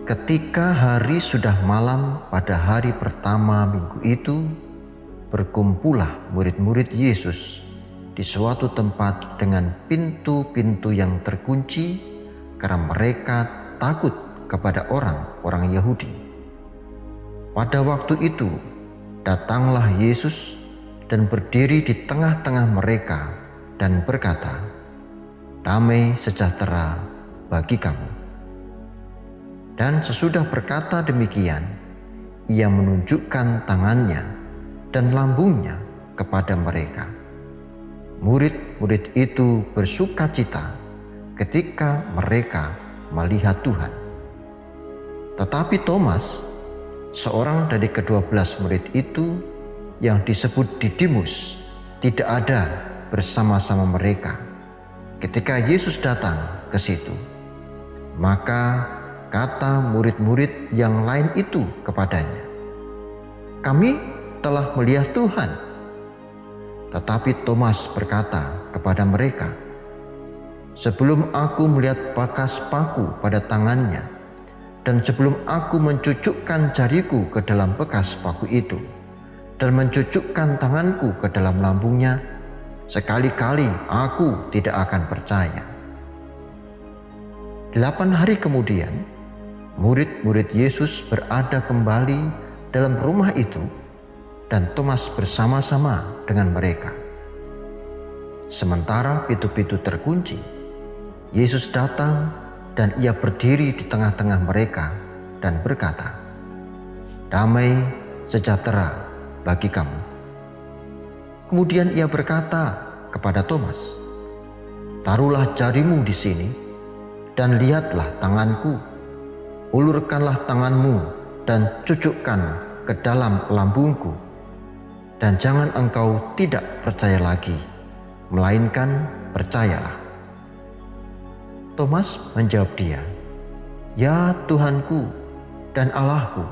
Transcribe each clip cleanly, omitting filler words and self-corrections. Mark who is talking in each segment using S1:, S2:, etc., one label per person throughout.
S1: Ketika hari sudah malam pada hari pertama minggu itu, berkumpullah murid-murid Yesus di suatu tempat dengan pintu-pintu yang terkunci karena mereka takut kepada orang-orang Yahudi. Pada waktu itu, datanglah Yesus dan berdiri di tengah-tengah mereka dan berkata, "Damai sejahtera bagi kamu." Dan sesudah berkata demikian, ia menunjukkan tangannya dan lambungnya kepada mereka. Murid-murid itu bersukacita ketika mereka melihat Tuhan. Tetapi Thomas, seorang dari ke-12 murid itu yang disebut Didimus, tidak ada bersama-sama mereka ketika Yesus datang ke situ. Maka kata murid-murid yang lain itu kepadanya, "Kami telah melihat Tuhan." Tetapi Thomas berkata kepada mereka, "Sebelum aku melihat bekas paku pada tangannya, dan sebelum aku mencucukkan jariku ke dalam bekas paku itu, dan mencucukkan tanganku ke dalam lambungnya, sekali-kali aku tidak akan percaya." 8 hari kemudian, murid-murid Yesus berada kembali dalam rumah itu dan Thomas bersama-sama dengan mereka. Sementara pintu-pintu terkunci, Yesus datang dan ia berdiri di tengah-tengah mereka dan berkata, "Damai sejahtera bagi kamu." Kemudian ia berkata kepada Thomas, "Taruhlah jarimu di sini dan lihatlah tanganku. Ulurkanlah tanganmu dan cucukkan ke dalam lambungku, dan jangan engkau tidak percaya lagi, melainkan percayalah." Thomas menjawab dia, "Ya Tuhanku dan Allahku."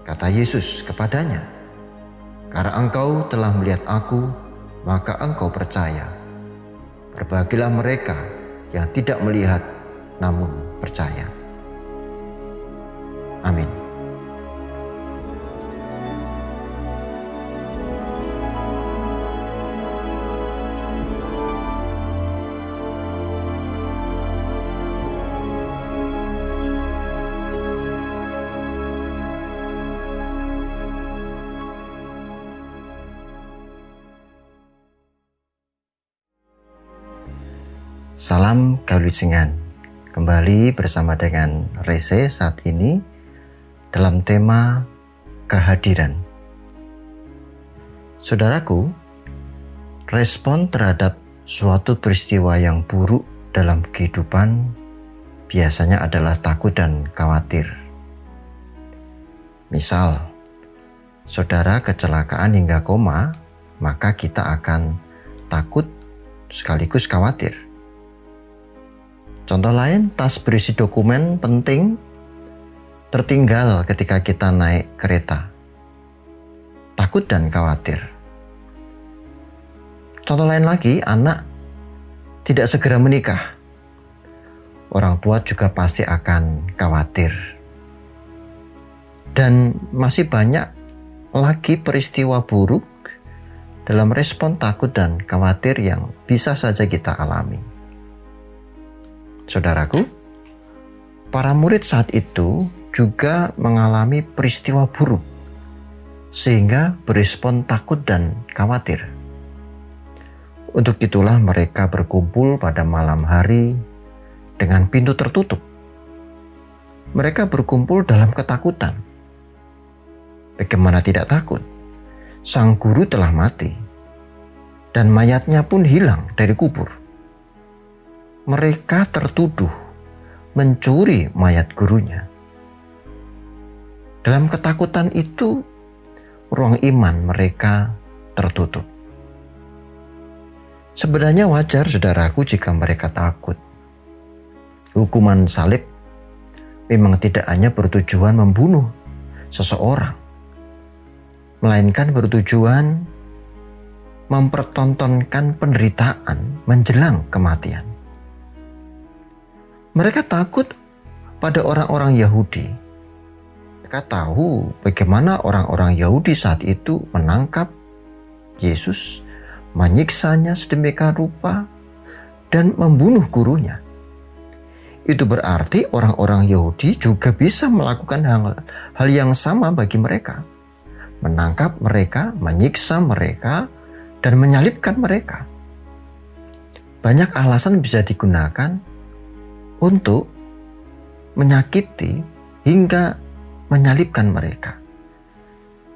S1: Kata Yesus kepadanya, "Karena engkau telah melihat aku, maka engkau percaya. Berbahagialah mereka yang tidak melihat namun percaya." Amin. Salam Kalucingan. Kembali bersama dengan Rese saat ini dalam tema kehadiran. Saudaraku, respon terhadap suatu peristiwa yang buruk dalam kehidupan biasanya adalah takut dan khawatir. Misal, saudara kecelakaan hingga koma, maka kita akan takut sekaligus khawatir. Contoh lain, tas berisi dokumen penting tertinggal ketika kita naik kereta. Takut dan khawatir. Contoh lain lagi, anak tidak segera menikah. Orang tua juga pasti akan khawatir. Dan masih banyak lagi peristiwa buruk dalam respon takut dan khawatir yang bisa saja kita alami. Saudaraku, para murid saat itu juga mengalami peristiwa buruk sehingga berespon takut dan khawatir. Untuk itulah mereka berkumpul pada malam hari dengan pintu tertutup. Mereka berkumpul dalam ketakutan. Bagaimana tidak takut? Sang guru telah mati dan mayatnya pun hilang dari kubur. Mereka tertuduh mencuri mayat gurunya. Dalam ketakutan itu, ruang iman mereka tertutup. Sebenarnya wajar, saudaraku, jika mereka takut. Hukuman salib memang tidak hanya bertujuan membunuh seseorang, melainkan bertujuan mempertontonkan penderitaan menjelang kematian. Mereka takut pada orang-orang Yahudi. Mereka tahu bagaimana orang-orang Yahudi saat itu menangkap Yesus, menyiksanya sedemikian rupa, dan membunuh gurunya. Itu berarti orang-orang Yahudi juga bisa melakukan hal yang sama bagi mereka. Menangkap mereka, menyiksa mereka, dan menyalibkan mereka. Banyak alasan bisa digunakan untuk menyakiti hingga menyalibkan mereka.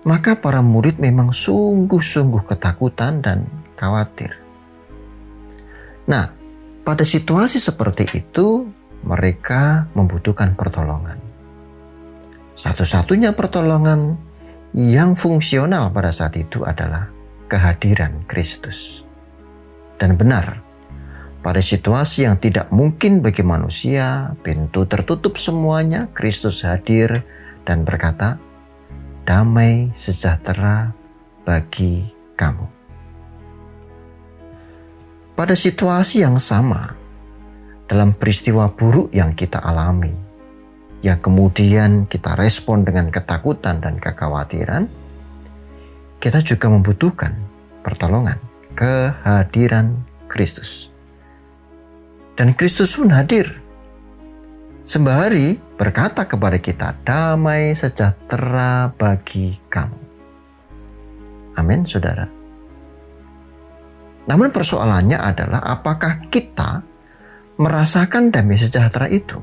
S1: Maka para murid memang sungguh-sungguh ketakutan dan khawatir. Nah, pada situasi seperti itu, mereka membutuhkan pertolongan. Satu-satunya pertolongan yang fungsional pada saat itu adalah kehadiran Kristus. Dan benar, pada situasi yang tidak mungkin bagi manusia, pintu tertutup semuanya, Kristus hadir dan berkata, "Damai sejahtera bagi kamu." Pada situasi yang sama, dalam peristiwa buruk yang kita alami, yang kemudian kita respon dengan ketakutan dan kekhawatiran, kita juga membutuhkan pertolongan, kehadiran Kristus. Dan Kristus pun hadir. Sembari berkata kepada kita, "Damai sejahtera bagi kamu." Amin, saudara. Namun persoalannya adalah apakah kita merasakan damai sejahtera itu?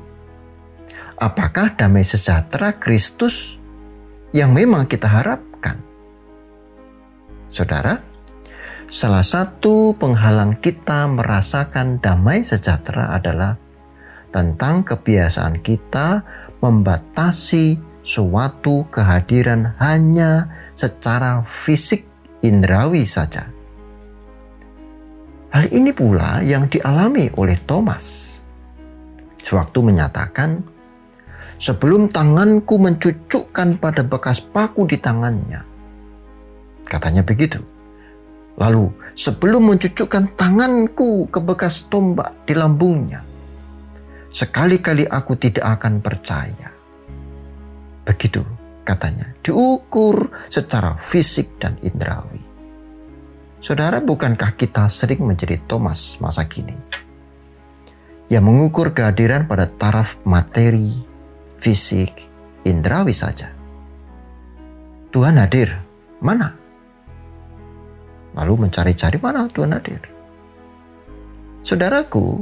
S1: Apakah damai sejahtera Kristus yang memang kita harapkan? Saudara, salah satu penghalang kita merasakan damai sejahtera adalah tentang kebiasaan kita membatasi suatu kehadiran hanya secara fisik indrawi saja. Hal ini pula yang dialami oleh Thomas. Sewaktu menyatakan, "Sebelum tanganku mencucukkan pada bekas paku di tangannya." Katanya begitu. Lalu, "Sebelum mencucukkan tanganku ke bekas tombak di lambungnya, sekali-kali aku tidak akan percaya." Begitu katanya, diukur secara fisik dan indrawi. Saudara, bukankah kita sering menjadi Thomas masa kini, yang mengukur kehadiran pada taraf materi, fisik, indrawi saja? Tuhan hadir, mana? Lalu mencari-cari mana Tuhan hadir. Saudaraku,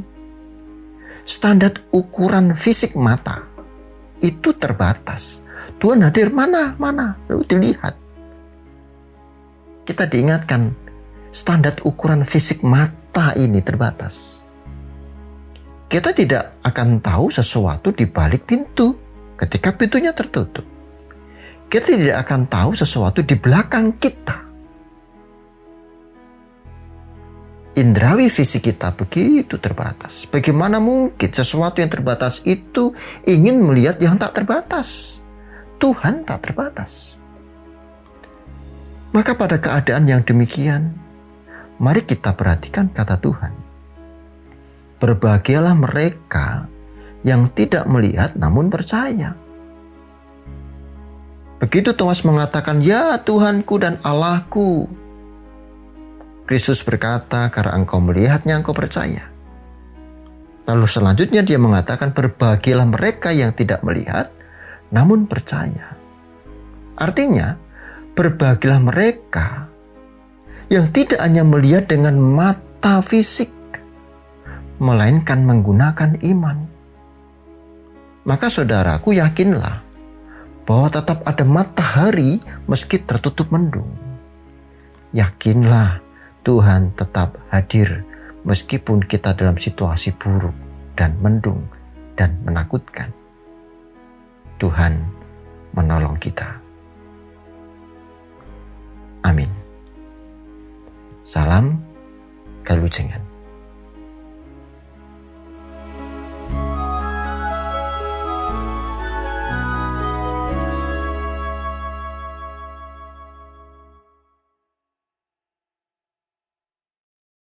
S1: standar ukuran fisik mata itu terbatas. Tuhan hadir mana? Lalu dilihat. Kita diingatkan, standar ukuran fisik mata ini terbatas. Kita tidak akan tahu sesuatu di balik pintu ketika pintunya tertutup. Kita tidak akan tahu sesuatu di belakang kita. Indrawi fisik kita begitu terbatas. Bagaimana mungkin sesuatu yang terbatas itu ingin melihat yang tak terbatas? Tuhan tak terbatas. Maka pada keadaan yang demikian, mari kita perhatikan kata Tuhan. Berbahagialah mereka yang tidak melihat namun percaya. Begitu Thomas mengatakan, "Ya Tuhanku dan Allahku." Kristus berkata, "Karena engkau melihatnya, engkau percaya." Lalu selanjutnya dia mengatakan, "Berbahagialah mereka yang tidak melihat namun percaya." Artinya, berbahagialah mereka yang tidak hanya melihat dengan mata fisik, melainkan menggunakan iman. Maka saudaraku, yakinlah bahwa tetap ada matahari meski tertutup mendung. Yakinlah Tuhan tetap hadir meskipun kita dalam situasi buruk dan mendung dan menakutkan. Tuhan menolong kita. Amin. Salam Kalujengan.